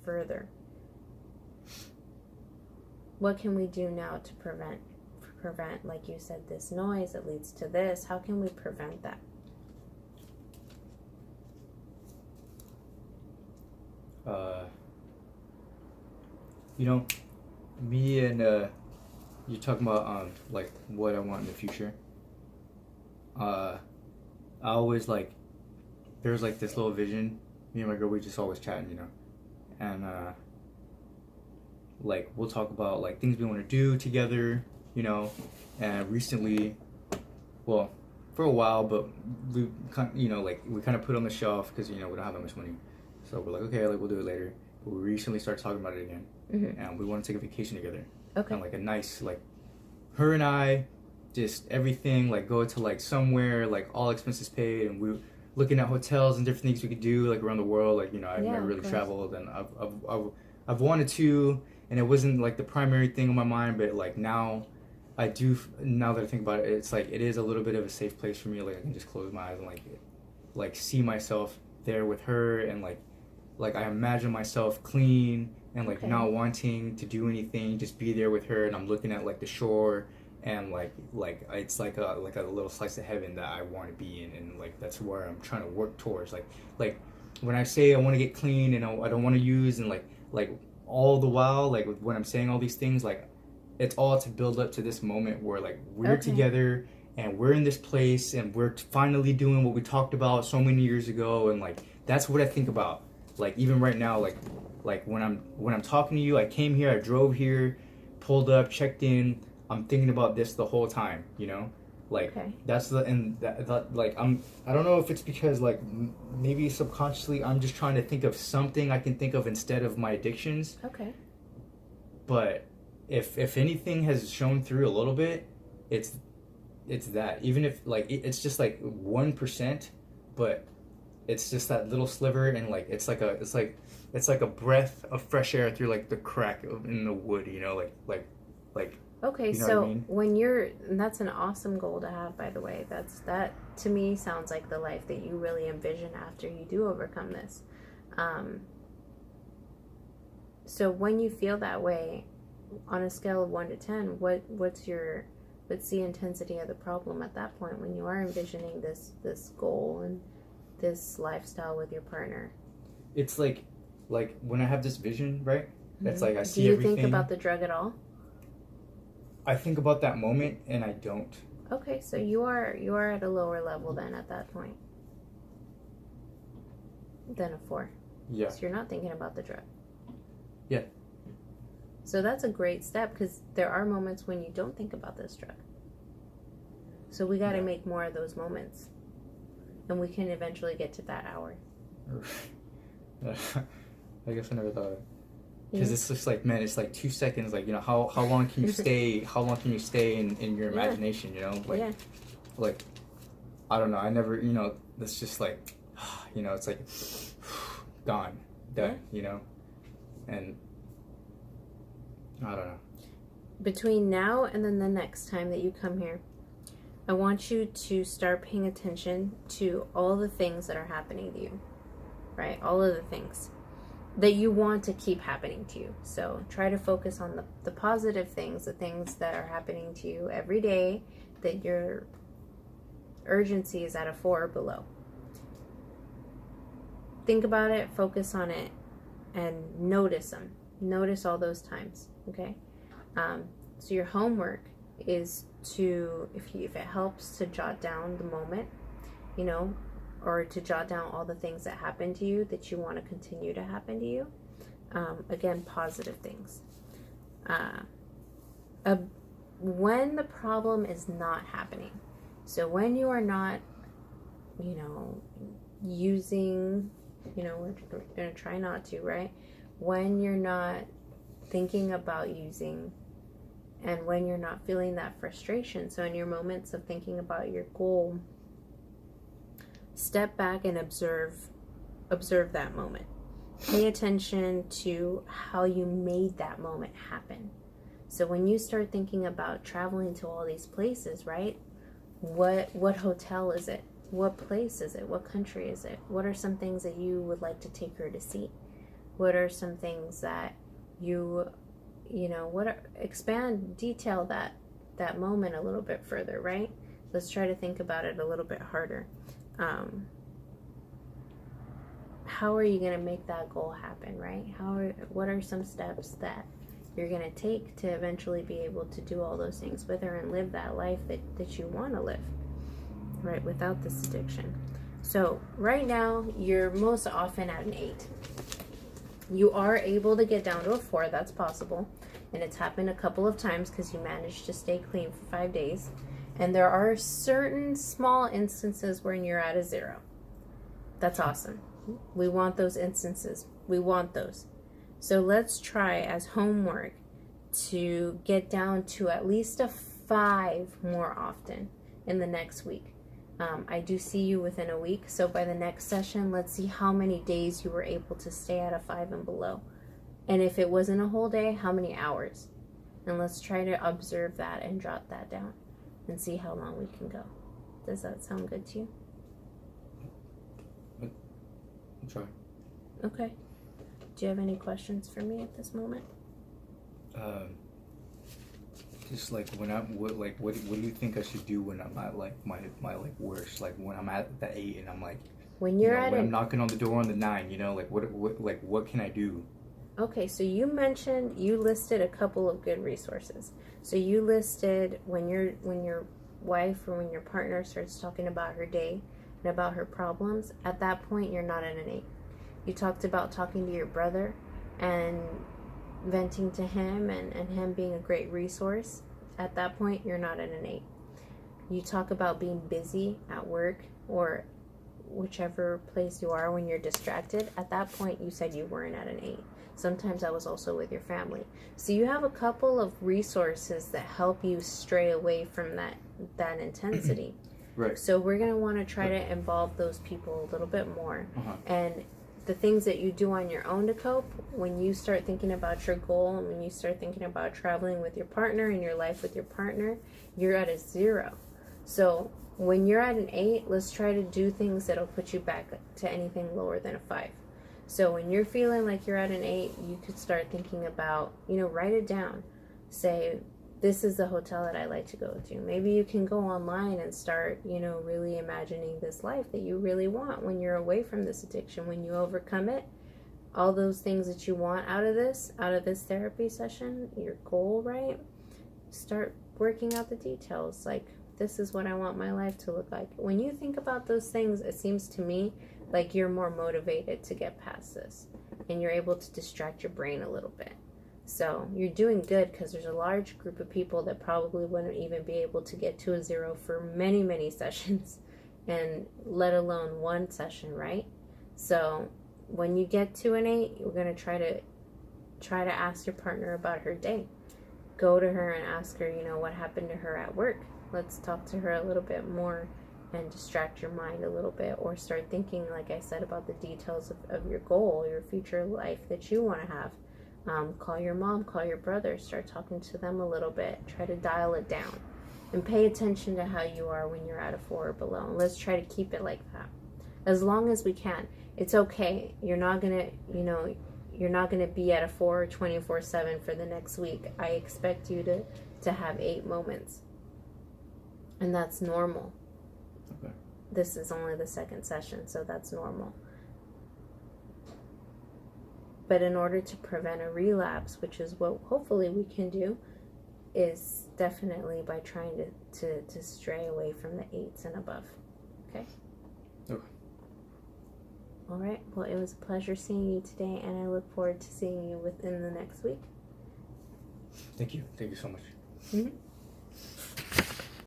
further? What can we do now to prevent, like you said, this noise that leads to this? How can we prevent that? You know, me and you're talking about like what I want in the future. I always like there's like this little vision. Me and my girl, we just always chatting, you know, and like we'll talk about like things we want to do together, you know. And recently, well, for a while, but we kind you know like we kind of put it on the shelf because you know we don't have that much money, so we're like okay, like we'll do it later. But we recently started talking about it again, and we want to take a vacation together. Okay. And like a nice like her and I, just everything like go to like somewhere like all expenses paid, and we looking at hotels and different things we could do like around the world. Like you know I've never really traveled, and I've wanted to, and it wasn't like the primary thing on my mind, but like now I do. Now that I think about it, it's like it is a little bit of a safe place for me. Like I can just close my eyes and like see myself there with her, and like I imagine myself clean and like not wanting to do anything, just be there with her, and I'm looking at like the shore, and like it's like a little slice of heaven that I want to be in, and like that's where I'm trying to work towards. Like when I say I want to get clean and I don't want to use, and like all the while like when I'm saying all these things, like it's all to build up to this moment where like we're together and we're in this place and we're finally doing what we talked about so many years ago, and like that's what I think about. Like even right now, like when I'm talking to you, I came here, I drove here, pulled up, checked in. I'm thinking about this the whole time, you know, like that's the and that like I don't know if it's because like maybe subconsciously I'm just trying to think of something I can think of instead of my addictions. Okay. But if anything has shown through a little bit, it's that, even if like it's just like 1%, but it's just that little sliver, and like it's like a breath of fresh air through like the crack in the wood, you know, like okay, you know so what I mean? when that's an awesome goal to have, by the way. That to me sounds like the life that you really envision after you do overcome this. So when you feel that way, on a scale of 1 to 10, what's the intensity of the problem at that point when you are envisioning this goal and this lifestyle with your partner? It's like when I have this vision, right? It's like I see Do you everything. think about the drug at all? I think about that moment and I don't. Okay, so you are at a lower level then at that point than a 4. Yeah. So you're not thinking about the drug. Yeah. So that's a great step, because there are moments when you don't think about this drug. So we got to make more of those moments, and we can eventually get to that hour. I guess I never thought. Because it's just like, man, it's like 2 seconds. Like, you know, how long can you stay? How long can you stay in your imagination? You know, like I don't know. I never, you know, that's just like, you know, it's like gone, done. You know, and I don't know. Between now and then the next time that you come here, I want you to start paying attention to all the things that are happening to you, right? All of the things that you want to keep happening to you. So try to focus on the positive things, the things that are happening to you every day, that your urgency is at a 4 or below. Think about it, focus on it, and notice them. Notice all those times, okay? So your homework is to, if it helps, to jot down the moment, you know, or to jot down all the things that happen to you that you want to continue to happen to you. Again, positive things. When the problem is not happening, so when you are not, you know, using, you know, we're going to try not to, right? When you're not thinking about using, and when you're not feeling that frustration, so in your moments of thinking about your goal, step back and observe that moment. Pay attention to how you made that moment happen. So when you start thinking about traveling to all these places, right? What hotel is it? What place is it? What country is it? What are some things that you would like to take her to see? What are some things that detail that moment a little bit further, right? Let's try to think about it a little bit harder. How are you going to make that goal happen, right? What are some steps that you're going to take to eventually be able to do all those things with her and live that life that you want to live, right, without this addiction? So right now, you're most often at an 8. You are able to get down to a 4. That's possible. And it's happened a couple of times because you managed to stay clean for 5 days. And there are certain small instances where you're at a 0. That's awesome. We want those instances. We want those. So let's try as homework to get down to at least a 5 more often in the next week. I do see you within a week. So by the next session, let's see how many days you were able to stay at a 5 and below. And if it wasn't a whole day, how many hours? And let's try to observe that and jot that down and see how long we can go. Does that sound good to you? I'll try. Okay. Do you have any questions for me at this moment? Just like what do you think I should do when I'm at like my like worst? Like when I'm at the 8 and I'm like, when you're when I'm knocking on the door on the 9, like what can I do? Okay, so you listed a couple of good resources. So you listed when your wife or when your partner starts talking about her day and about her problems, at that point you're not at an 8. You talked about talking to your brother and venting to him and him being a great resource. At that point you're not at an 8. You talk about being busy at work or whichever place you are when you're distracted. At that point you said you weren't at an 8. Sometimes that was also with your family. So you have a couple of resources that help you stray away from that intensity. Right. So we're going to want to try to involve those people a little bit more. And the things that you do on your own to cope, when you start thinking about your goal and when you start thinking about traveling with your partner and your life with your partner, you're at a 0. So when you're at an 8, let's try to do things that'll put you back to anything lower than a 5. So when you're feeling like you're at an 8, you could start thinking about, write it down. Say, this is the hotel that I like to go to. Maybe you can go online and start, really imagining this life that you really want when you're away from this addiction, when you overcome it. All those things that you want out of this therapy session, your goal, right? Start working out the details. Like, this is what I want my life to look like. When you think about those things, it seems to me like you're more motivated to get past this and you're able to distract your brain a little bit. So you're doing good because there's a large group of people that probably wouldn't even be able to get to a 0 for many, many sessions, and let alone one session, right? So when you get to an 8, you're going to try to ask your partner about her day. Go to her and ask her, what happened to her at work. Let's talk to her a little bit more and distract your mind a little bit, or start thinking, like I said, about the details of your goal, your future life that you want to have. Call your mom, call your brother, start talking to them a little bit. Try to dial it down and pay attention to how you are when you're at a 4 or below. And let's try to keep it like that as long as we can. It's okay. You're not gonna be at a 4 24/7 for the next week. I expect you to have 8 moments, and that's normal. Okay. This is only the second session, so that's normal. But in order to prevent a relapse, which is what hopefully we can do, is definitely by trying to stray away from the 8s and above. Okay? Okay. All right. Well, it was a pleasure seeing you today, and I look forward to seeing you within the next week. Thank you. Thank you so much. Mm-hmm.